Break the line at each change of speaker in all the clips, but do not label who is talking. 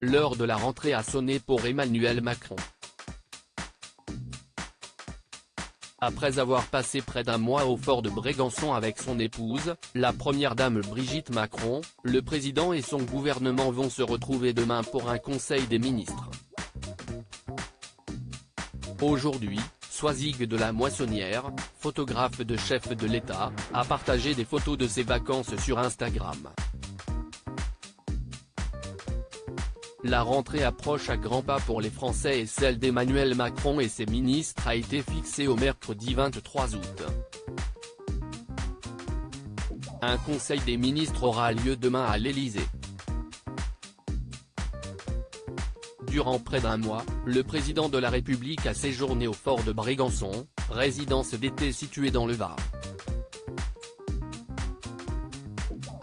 L'heure de la rentrée a sonné pour Emmanuel Macron. Après avoir passé près d'un mois au fort de Brégançon avec son épouse, la première dame Brigitte Macron, le président et son gouvernement vont se retrouver demain pour un conseil des ministres. Aujourd'hui, Soisig de la Moissonnière, photographe de chef de l'État, a partagé des photos de ses vacances sur Instagram. La rentrée approche à grands pas pour les Français et celle d'Emmanuel Macron et ses ministres a été fixée au mercredi 23 août. Un conseil des ministres aura lieu demain à l'Élysée. Durant près d'un mois, le président de la République a séjourné au fort de Brégançon, résidence d'été située dans le Var.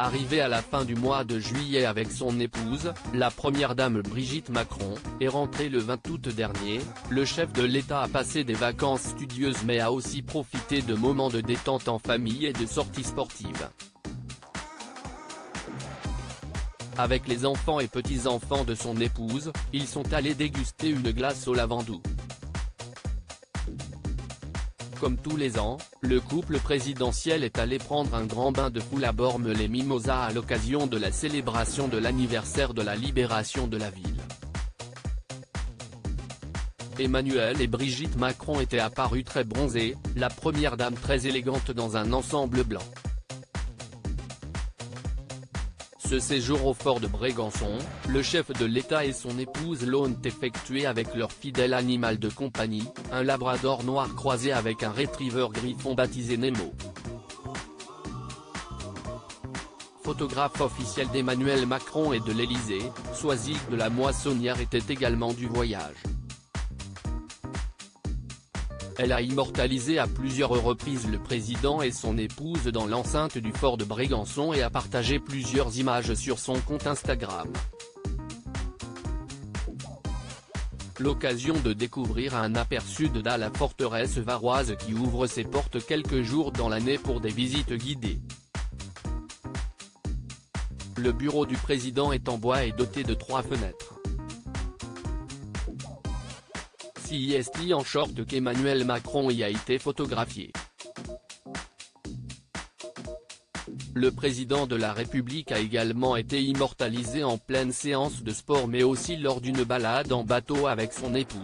Arrivé à la fin du mois de juillet avec son épouse, la première dame Brigitte Macron, est rentrée le 20 août dernier. Le chef de l'État a passé des vacances studieuses mais a aussi profité de moments de détente en famille et de sorties sportives. Avec les enfants et petits-enfants de son épouse, ils sont allés déguster une glace au lavandou. Comme tous les ans, le couple présidentiel est allé prendre un grand bain de foule à Bormes-les-Mimosas à l'occasion de la célébration de l'anniversaire de la libération de la ville. Emmanuel et Brigitte Macron étaient apparus très bronzés, la première dame très élégante dans un ensemble blanc. Ce séjour au fort de Brégançon, le chef de l'État et son épouse l'ont effectué avec leur fidèle animal de compagnie, un labrador noir croisé avec un retriever griffon baptisé Nemo. Photographe officiel d'Emmanuel Macron et de l'Élysée, Soisig de la Moissonnière était également du voyage. Elle a immortalisé à plusieurs reprises le président et son épouse dans l'enceinte du fort de Brégançon et a partagé plusieurs images sur son compte Instagram. L'occasion de découvrir un aperçu de la forteresse varoise qui ouvre ses portes quelques jours dans l'année pour des visites guidées. Le bureau du président est en bois et doté de 3 fenêtres. C'est en short qu'Emmanuel Macron y a été photographié. Le président de la République a également été immortalisé en pleine séance de sport mais aussi lors d'une balade en bateau avec son épouse.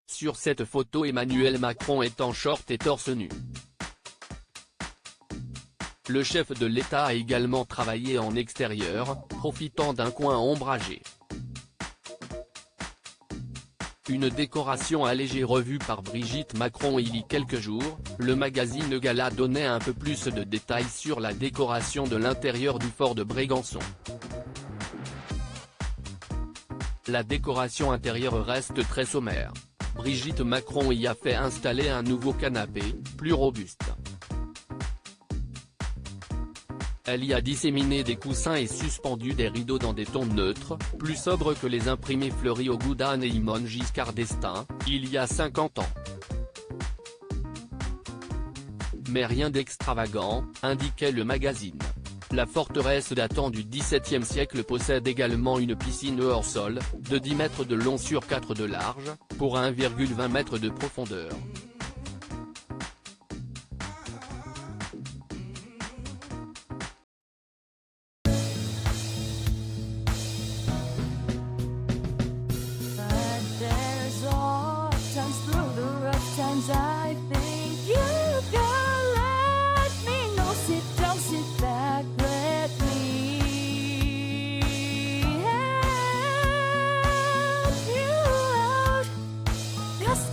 Sur cette photo, Emmanuel Macron est en short et torse nu. Le chef de l'État a également travaillé en extérieur, profitant d'un coin ombragé. Une décoration allégée revue par Brigitte Macron il y a quelques jours, le magazine Gala donnait un peu plus de détails sur la décoration de l'intérieur du fort de Brégançon. La décoration intérieure reste très sommaire. Brigitte Macron y a fait installer un nouveau canapé, plus robuste. Elle y a disséminé des coussins et suspendu des rideaux dans des tons neutres, plus sobres que les imprimés fleuris au goût d'Anne et Yvonne Giscard d'Estaing, il y a 50 ans. Mais rien d'extravagant, indiquait le magazine. La forteresse datant du XVIIe siècle possède également une piscine hors sol, de 10 mètres de long sur 4 de large, pour 1,20 m de profondeur.
I think you can let me know. Sit down, sit back, let me help you out. Just